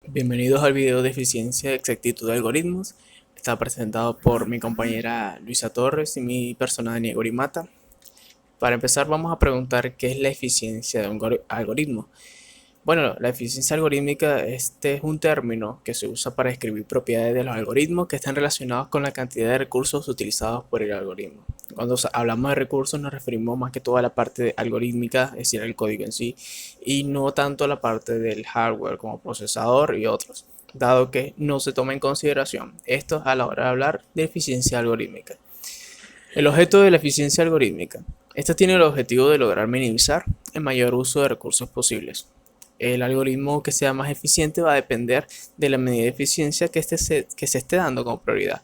Bienvenidos al video de eficiencia y exactitud de algoritmos. Está presentado por mi compañera Luisa Torres y mi persona Daniel Gorimata. Para empezar, vamos a preguntar qué es la eficiencia de un algoritmo. Bueno, la eficiencia algorítmica este es un término que se usa para describir propiedades de los algoritmos que están relacionados con la cantidad de recursos utilizados por el algoritmo. Cuando hablamos de recursos nos referimos más que todo a la parte algorítmica, es decir, el código en sí, y no tanto a la parte del hardware como procesador y otros, dado que no se toma en consideración esto a la hora de hablar de eficiencia algorítmica. El objeto de la eficiencia algorítmica. Esta tiene el objetivo de lograr minimizar el mayor uso de recursos posibles. El algoritmo que sea más eficiente va a depender de la medida de eficiencia que se esté dando como prioridad.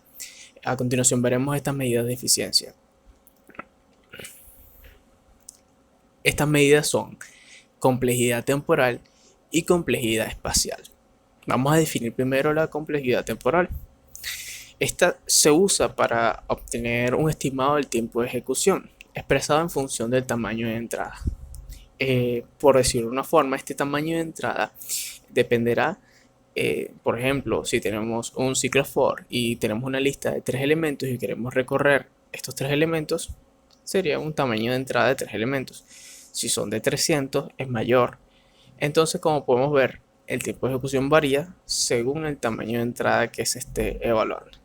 A continuación veremos estas medidas de eficiencia. Estas medidas son complejidad temporal y complejidad espacial. Vamos a definir primero la complejidad temporal. Esta se usa para obtener un estimado del tiempo de ejecución, expresado en función del tamaño de entrada. Por decirlo de una forma, este tamaño de entrada dependerá, por ejemplo, si tenemos un ciclo for y tenemos una lista de 3 elementos y queremos recorrer estos 3 elementos, sería un tamaño de entrada de 3 elementos. Si son de 300 es mayor. Entonces, como podemos ver, el tiempo de ejecución varía según el tamaño de entrada que se esté evaluando.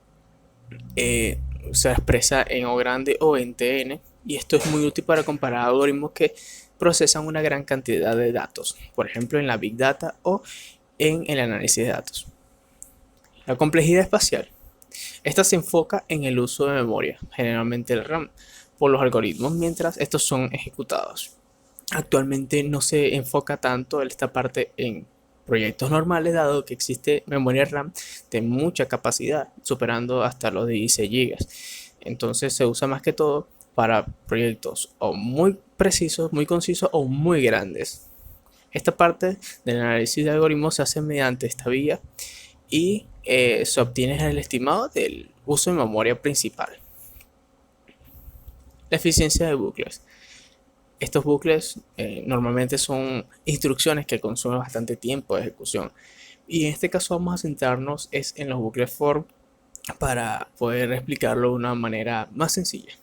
Se expresa en O grande o en TN, y esto es muy útil para comparar algoritmos que procesan una gran cantidad de datos, por ejemplo en la Big Data o en el análisis de datos. La complejidad espacial. Esta se enfoca en el uso de memoria, generalmente el RAM, por los algoritmos mientras estos son ejecutados. Actualmente no se enfoca tanto en esta parte en proyectos normales, dado que existe memoria RAM de mucha capacidad, superando hasta los 16 GB. Entonces se usa más que todo para proyectos o muy precisos, muy concisos o muy grandes. Esta parte del análisis de algoritmos se hace mediante esta vía y se obtiene el estimado del uso de memoria principal. La eficiencia de bucles. Estos bucles normalmente son instrucciones que consumen bastante tiempo de ejecución. Y en este caso vamos a centrarnos en los bucles for para poder explicarlo de una manera más sencilla.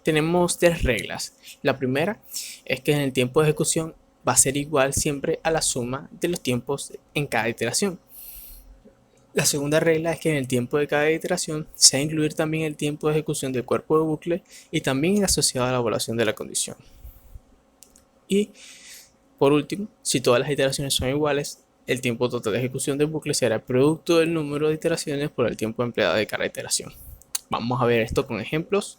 Tenemos 3 reglas. La primera es que en el tiempo de ejecución va a ser igual siempre a la suma de los tiempos en cada iteración. La segunda regla es que en el tiempo de cada iteración se va a incluir también el tiempo de ejecución del cuerpo de bucle y también el asociado a la evaluación de la condición. Y por último, si todas las iteraciones son iguales, el tiempo total de ejecución del bucle será el producto del número de iteraciones por el tiempo empleado de cada iteración. Vamos a ver esto con ejemplos.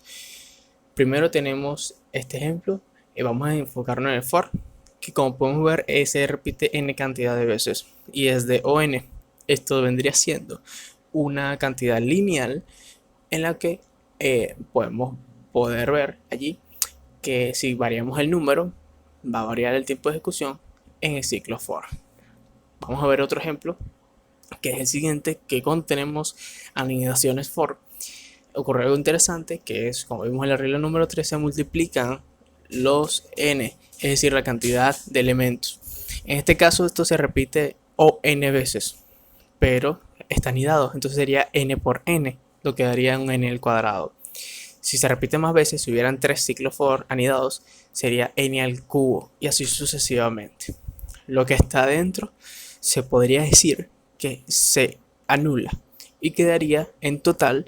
Primero tenemos este ejemplo y vamos a enfocarnos en el for, que como podemos ver se repite n cantidad de veces y es de on. Esto vendría siendo una cantidad lineal en la que podemos poder ver allí que si variamos el número va a variar el tiempo de ejecución en el ciclo for. Vamos a ver otro ejemplo que es el siguiente, que cuando tenemos anidaciones for ocurre algo interesante, que es, como vimos en la regla número 3, se multiplican los n, es decir, la cantidad de elementos. En este caso esto se repite o n veces, pero está anidado, entonces sería n por n, lo que daría un n al cuadrado. Si se repite más veces, si hubieran 3 ciclos for anidados, sería n al cubo y así sucesivamente. Lo que está dentro se podría decir que se anula y quedaría en total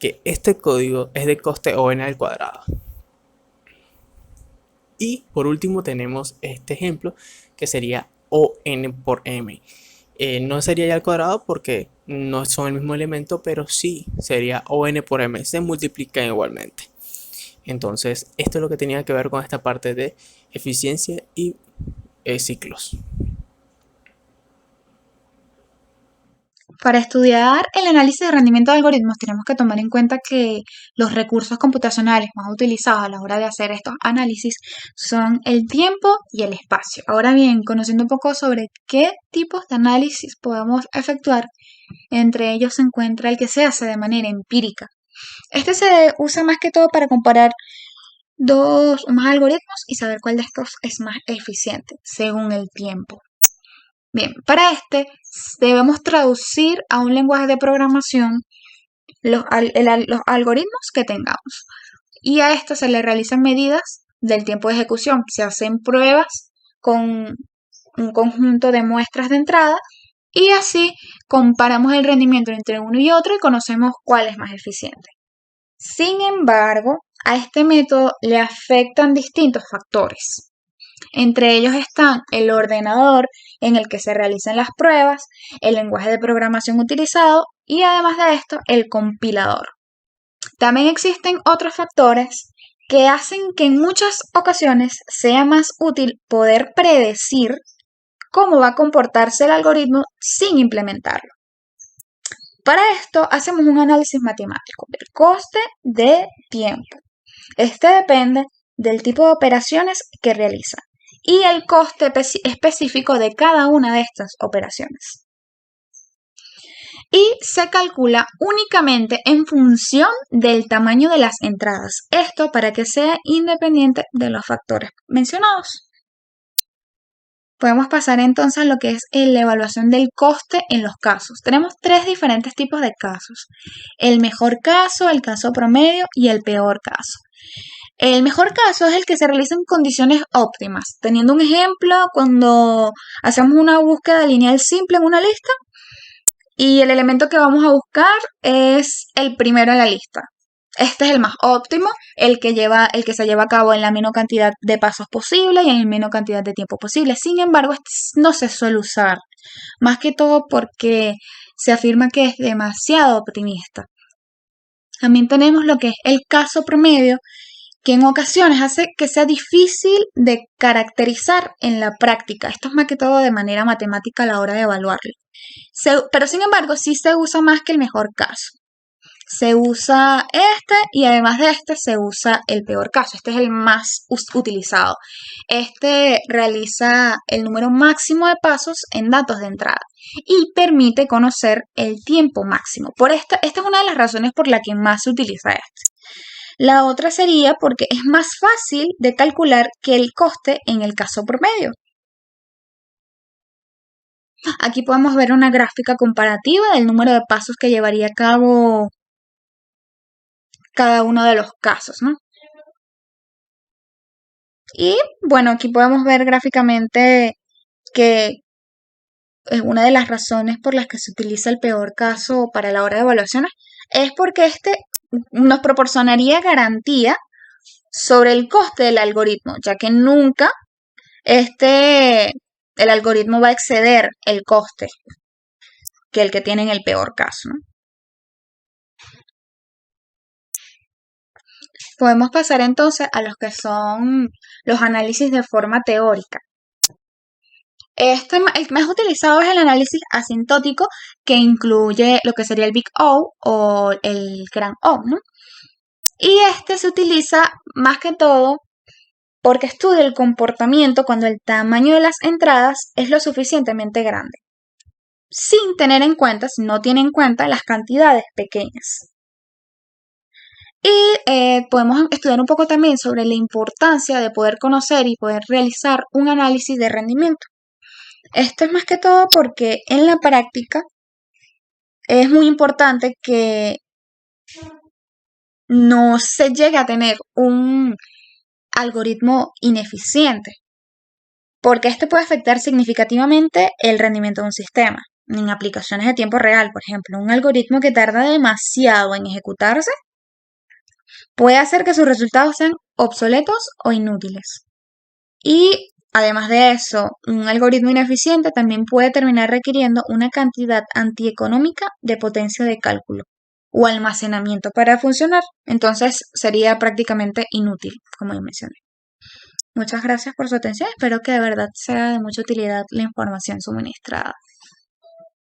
que este código es de coste o n al cuadrado. Y por último tenemos este ejemplo que sería o n por m. No sería ya al cuadrado porque no son el mismo elemento, pero sí sería o n por m, se multiplican igualmente. Entonces esto es lo que tenía que ver con esta parte de eficiencia y ciclos. Para estudiar el análisis de rendimiento de algoritmos tenemos que tomar en cuenta que los recursos computacionales más utilizados a la hora de hacer estos análisis son el tiempo y el espacio. Ahora bien, conociendo un poco sobre qué tipos de análisis podemos efectuar, entre ellos se encuentra el que se hace de manera empírica. Este se usa más que todo para comparar dos o más algoritmos y saber cuál de estos es más eficiente según el tiempo. Bien, para debemos traducir a un lenguaje de programación los algoritmos que tengamos. Y a esto se le realizan medidas del tiempo de ejecución. Se hacen pruebas con un conjunto de muestras de entrada y así comparamos el rendimiento entre uno y otro y conocemos cuál es más eficiente. Sin embargo, a este método le afectan distintos factores. Entre ellos están el ordenador en el que se realizan las pruebas, el lenguaje de programación utilizado y además de esto, el compilador. También existen otros factores que hacen que en muchas ocasiones sea más útil poder predecir cómo va a comportarse el algoritmo sin implementarlo. Para esto hacemos un análisis matemático del coste de tiempo. Este depende del tipo de operaciones que realiza y el coste específico de cada una de estas operaciones. Y se calcula únicamente en función del tamaño de las entradas. Esto para que sea independiente de los factores mencionados. Podemos pasar entonces a lo que es la evaluación del coste en los casos. Tenemos 3 diferentes tipos de casos. El mejor caso, el caso promedio y el peor caso. El mejor caso es el que se realiza en condiciones óptimas. Teniendo un ejemplo, cuando hacemos una búsqueda lineal simple en una lista y el elemento que vamos a buscar es el primero en la lista. Este es el más óptimo, el que se lleva a cabo en la menor cantidad de pasos posible y en la menor cantidad de tiempo posible. Sin embargo, este no se suele usar, más que todo porque se afirma que es demasiado optimista. También tenemos lo que es el caso promedio, que en ocasiones hace que sea difícil de caracterizar en la práctica. Esto es más que todo de manera matemática a la hora de evaluarlo. Pero sin embargo, sí se usa más que el mejor caso. Se usa este y además de este se usa el peor caso. Este es el más utilizado. Este realiza el número máximo de pasos en datos de entrada y permite conocer el tiempo máximo. Esta es una de las razones por la que más se utiliza este. La otra sería porque es más fácil de calcular que el coste en el caso promedio. Aquí podemos ver una gráfica comparativa del número de pasos que llevaría a cabo cada uno de los casos, ¿no? Y bueno, aquí podemos ver gráficamente que una de las razones por las que se utiliza el peor caso para la hora de evaluaciones es porque este nos proporcionaría garantía sobre el coste del algoritmo, ya que nunca el algoritmo va a exceder el coste que el que tiene en el peor caso, ¿no? Podemos pasar entonces a los que son los análisis de forma teórica. El más utilizado es el análisis asintótico, que incluye lo que sería el Big O el gran O, ¿no? Y este se utiliza más que todo porque estudia el comportamiento cuando el tamaño de las entradas es lo suficientemente grande, sin no tiene en cuenta las cantidades pequeñas. Y podemos estudiar un poco también sobre la importancia de poder conocer y poder realizar un análisis de rendimiento. Esto es más que todo porque en la práctica es muy importante que no se llegue a tener un algoritmo ineficiente, porque esto puede afectar significativamente el rendimiento de un sistema. En aplicaciones de tiempo real, por ejemplo, un algoritmo que tarda demasiado en ejecutarse puede hacer que sus resultados sean obsoletos o inútiles. Y además de eso, un algoritmo ineficiente también puede terminar requiriendo una cantidad antieconómica de potencia de cálculo o almacenamiento para funcionar. Entonces sería prácticamente inútil, como ya mencioné. Muchas gracias por su atención. Espero que de verdad sea de mucha utilidad la información suministrada.